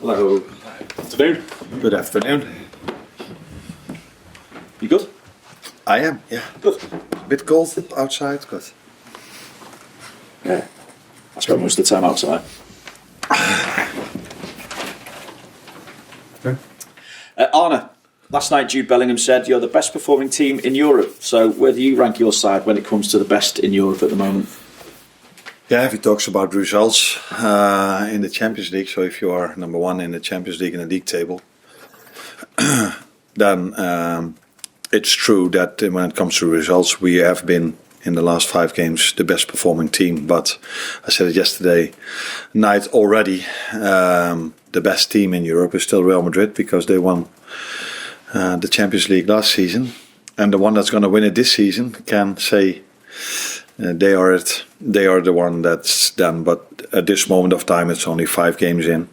Hello. Afternoon. Good afternoon. You good? I am, yeah. Good. A bit cold outside, good. Yeah. I spent most of the time outside. Arne, last night Jude Bellingham said you're the best performing team in Europe. So where do you rank your side when it comes to the best in Europe at the moment? Yeah, if he talks about results in the Champions League, so if you are number one in the Champions League in the league table, then it's true that when it comes to results, we have been in the last 5 games the best performing team. But I said it yesterday night already, the best team in Europe is still Real Madrid because they won the Champions League last season, and the one that's going to win it this season can say they are it. They are the one that's done. But at this moment of time, it's only 5 games in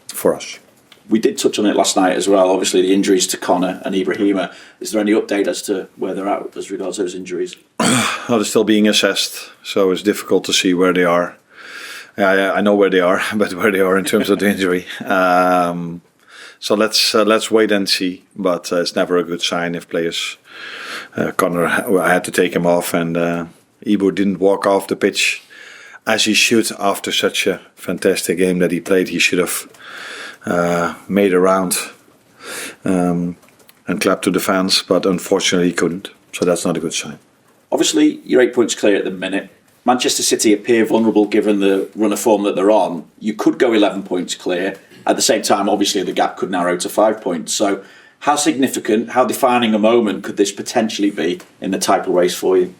for us. We did touch on it last night as well. Obviously, the injuries to Conor and Ibrahima. Is there any update as to where they're at as regards those injuries? Well, they're still being assessed, so it's difficult to see where they are. I know where they are, but where they are in terms of the injury. So let's wait and see. But it's never a good sign if players. Conor, I had to take him off, and Ibu didn't walk off the pitch as he should after such a fantastic game that he played. He should have made a round and clapped to the fans, but unfortunately he couldn't. So that's not a good sign. Obviously, you're 8 points clear at the minute. Manchester City appear vulnerable given the run of form that they're on. You could go 11 points clear. At the same time, obviously, the gap could narrow to 5 points. So how significant, how defining a moment could this potentially be in the title race for you?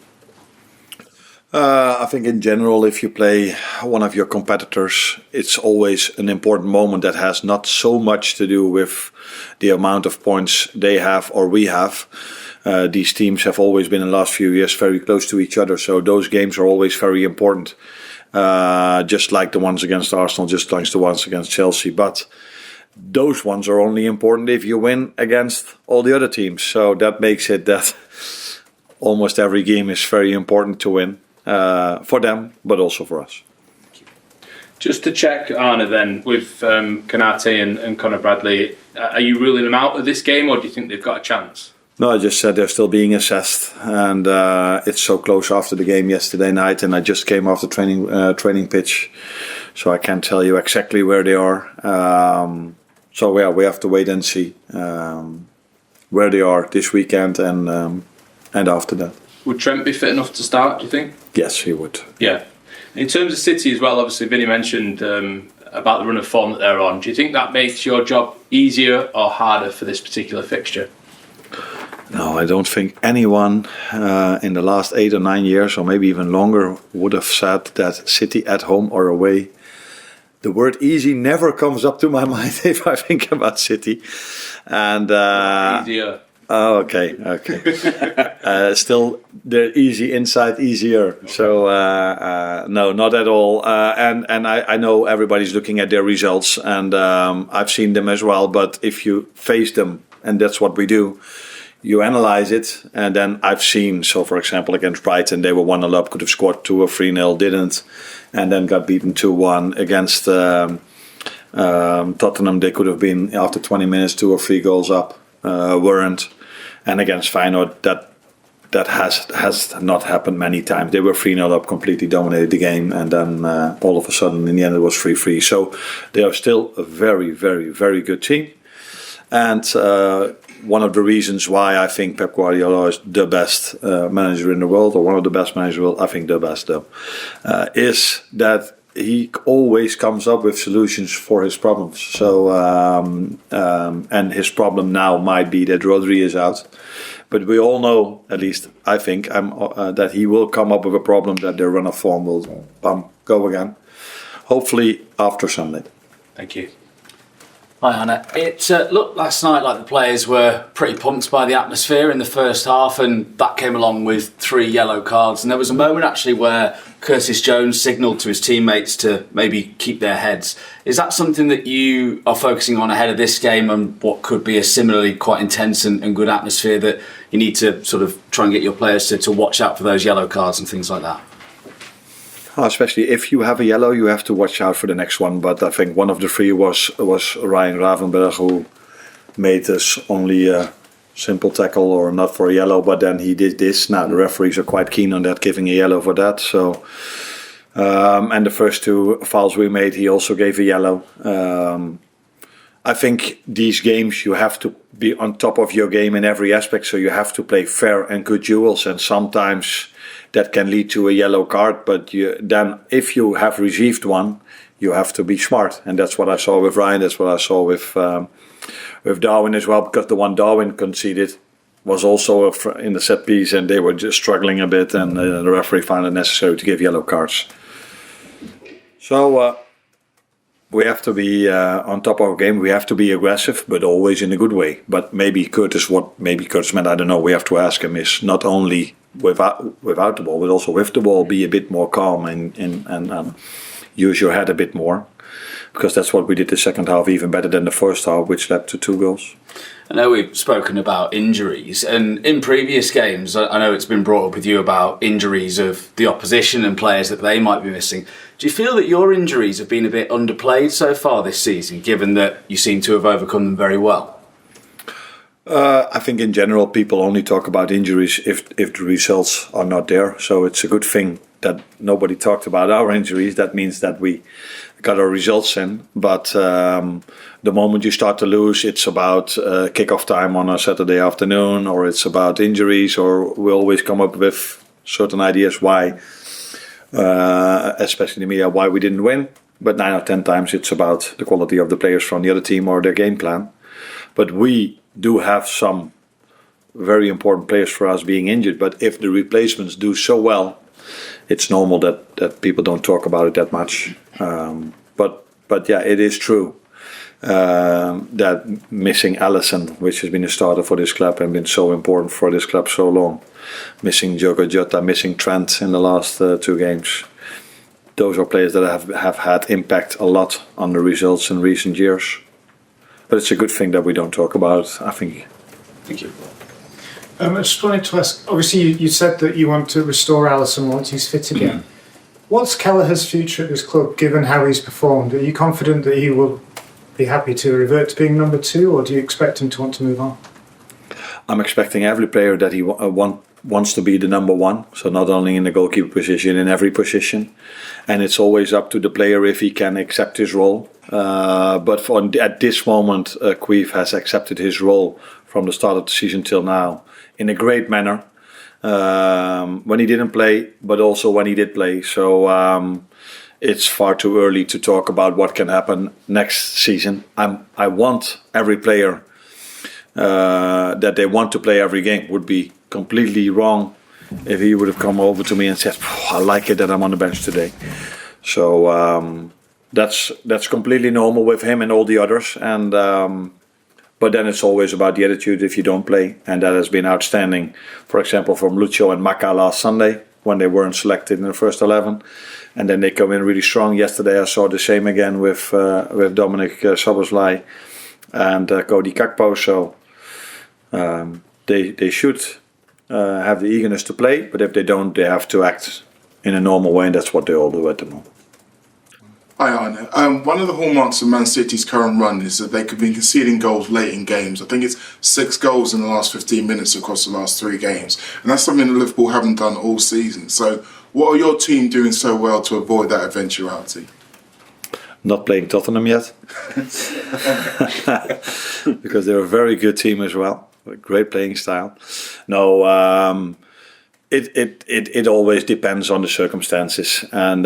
I think in general, if you play one of your competitors, it's always an important moment that has not so much to do with the amount of points they have or we have. These teams have always been in the last few years very close to each other, so those games are always very important. Just like the ones against Arsenal, just like the ones against Chelsea. But those ones are only important if you win against all the other teams. So that makes it that almost every game is very important to win. For them, but also for us. Just to check, Arne, then, with Konate and Konate Bradley, are you ruling them out of this game, or do you think they've got a chance? No, I just said they're still being assessed, and it's so close after the game yesterday night, and I just came off the training pitch, so I can't tell you exactly where they are. So yeah, we have to wait and see where they are this weekend and after that. Would Trent be fit enough to start, do you think? Yes, he would. Yeah. In terms of City as well, obviously Vinny mentioned about the run of form that they're on. Do you think that makes your job easier or harder for this particular fixture? No, I don't think anyone in the last 8 or 9 years, or maybe even longer, would have said that City at home or away. The word easy never comes up to my mind if I think about City. And easier. Oh, okay. Still, they're easy inside, easier. So no, not at all. And I know everybody's looking at their results, and I've seen them as well. But if you face them, and that's what we do, you analyze it, and then I've seen. So, for example, against Brighton, they were 1-0 up, could have scored 2 or 3-0, didn't, and then got beaten 2-1 against Tottenham. They could have been after 20 minutes 2 or 3 goals up. Weren't, and against Feyenoord that has not happened many times. They were 3-0 up, completely dominated the game, and then all of a sudden in the end it was 3-3. So they are still a very, very, very good team, and one of the reasons why I think Pep Guardiola is the best manager in the world, or one of the best managers in the world, I think the best though, is that he always comes up with solutions for his problems. So, and his problem now might be that Rodri is out. But we all know, at least I think, that he will come up with a problem that their run of form will go again. Hopefully after Sunday. Thank you. Hi, Anna. It looked last night like the players were pretty pumped by the atmosphere in the first half, and that came along with 3 yellow cards. And there was a moment actually where Curtis Jones signalled to his teammates to maybe keep their heads. Is that something that you are focusing on ahead of this game, and what could be a similarly quite intense and good atmosphere, that you need to sort of try and get your players to watch out for those yellow cards and things like that? Especially if you have a yellow, you have to watch out for the next one. But I think one of the three was Ryan Gravenberch, who made us only a simple tackle or not for a yellow, but then he did this. Now the referees are quite keen on that, giving a yellow for that. So, and the first two fouls we made, he also gave a yellow. I think these games you have to be on top of your game in every aspect, so you have to play fair and good duels, and sometimes that can lead to a yellow card, but then if you have received one, you have to be smart, and that's what I saw with Ryan. That's what I saw with Darwin as well, because the one Darwin conceded was also in the set piece, and they were just struggling a bit, and the referee found it necessary to give yellow cards. So we have to be on top of our game. We have to be aggressive, but always in a good way. But maybe Curtis meant, I don't know. We have to ask him, is not only without the ball, but also with the ball, be a bit more calm and use your head a bit more, because that's what we did the second half even better than the first half, which led to 2 goals. I know we've spoken about injuries, and in previous games, I know it's been brought up with you about injuries of the opposition and players that they might be missing. Do you feel that your injuries have been a bit underplayed so far this season, given that you seem to have overcome them very well? I think in general people only talk about injuries if the results are not there. So it's a good thing that nobody talked about our injuries. That means that we got our results in. But the moment you start to lose, it's about kick-off time on a Saturday afternoon, or it's about injuries, or we always come up with certain ideas why, especially the media, why we didn't win. But 9 or 10 times it's about the quality of the players from the other team or their game plan. But we do have some very important players for us being injured, but if the replacements do so well, it's normal that people don't talk about it that much. But yeah, it is true that missing Alisson, which has been a starter for this club and been so important for this club so long, missing Diogo Jota, missing Trent in the last 2 games, those are players that have had impact a lot on the results in recent years. But it's a good thing that we don't talk about, I think. Thank you. I just wanted to ask, obviously you said that you want to restore Alisson once he's fit again. What's Kelleher's future at this club, given how he's performed? Are you confident that he will be happy to revert to being number 2, or do you expect him to want to move on? I'm expecting every player that he wants to be the number 1, so not only in the goalkeeper position, in every position. And it's always up to the player if he can accept his role. But at this moment, Caoimhin has accepted his role from the start of the season till now in a great manner. When he didn't play, but also when he did play. So it's far too early to talk about what can happen next season. I want every player that they want to play every game. Would be completely wrong if he would have come over to me and said, I like it that I'm on the bench today. So that's completely normal with him and all the others. And but then it's always about the attitude if you don't play. And that has been outstanding, for example, from Lucio and Maka last Sunday when they weren't selected in the first 11. And then they come in really strong. Yesterday I saw the same again with Dominic Szoboszlai and Cody Kakpo. So they should have the eagerness to play, but if they don't, they have to act in a normal way, and that's what they all do at the moment. Hi Arne. One of the hallmarks of Man City's current run is that they could be conceding goals late in games. I think it's 6 goals in the last 15 minutes across the last 3 games, and that's something that Liverpool haven't done all season. So what are your team doing so well to avoid that eventuality? Not playing Tottenham yet, because they're a very good team as well. Great playing style. No, it always depends on the circumstances, and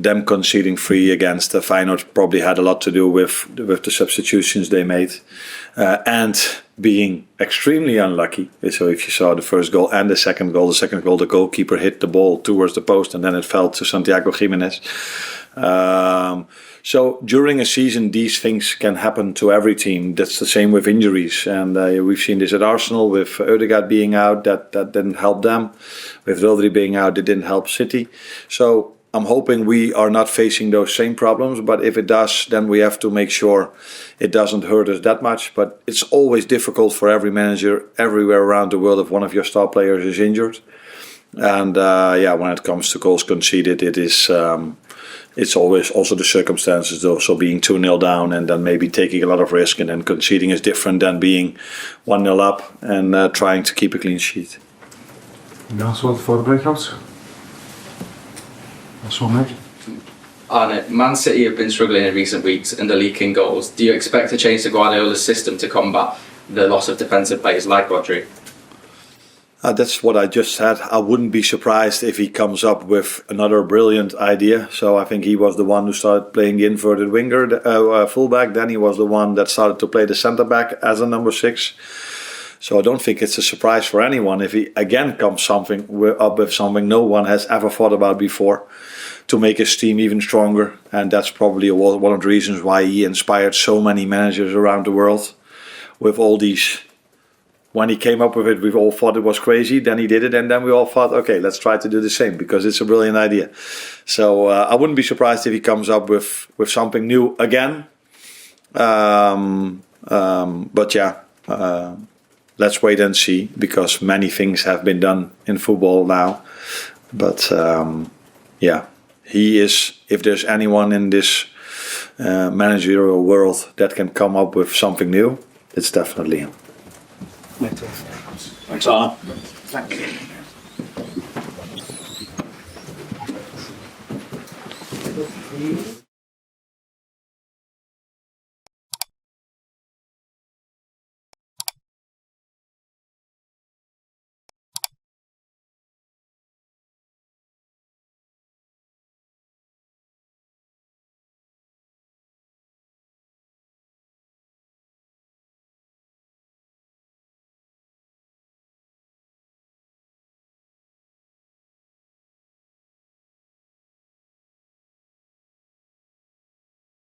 them conceding 3 against Feyenoord probably had a lot to do with the substitutions they made, and being extremely unlucky. So if you saw the first goal and the second goal, the goalkeeper hit the ball towards the post, and then it fell to Santiago Jimenez. So during a season, these things can happen to every team. That's the same with injuries. And we've seen this at Arsenal with Ødegaard being out. That didn't help them. With Rodri being out, it didn't help City. So I'm hoping we are not facing those same problems. But if it does, then we have to make sure it doesn't hurt us that much. But it's always difficult for every manager everywhere around the world if one of your star players is injured. And when it comes to goals conceded, it is it's always also the circumstances. So being 2-0 down and then maybe taking a lot of risk and then conceding is different than being 1-0 up and trying to keep a clean sheet. Last one for the breakout. Last one, mate. Arne, Man City have been struggling in recent weeks and are leaking goals. Do you expect to change the Guardiola's system to combat the loss of defensive players like Rodri? That's what I just said. I wouldn't be surprised if he comes up with another brilliant idea. So I think he was the one who started playing the inverted winger, fullback. Then he was the one that started to play the centre back as a number 6. So I don't think it's a surprise for anyone if he again comes up with something no one has ever thought about before to make his team even stronger. And that's probably one of the reasons why he inspired so many managers around the world with all these. When he came up with it, we all thought it was crazy. Then he did it, and then we all thought, okay, let's try to do the same because it's a brilliant idea. So I wouldn't be surprised if he comes up with something new again. Let's wait and see because many things have been done in football now. But he is. If there's anyone in this managerial world that can come up with something new, it's definitely him. Thanks, Arne. Thank you.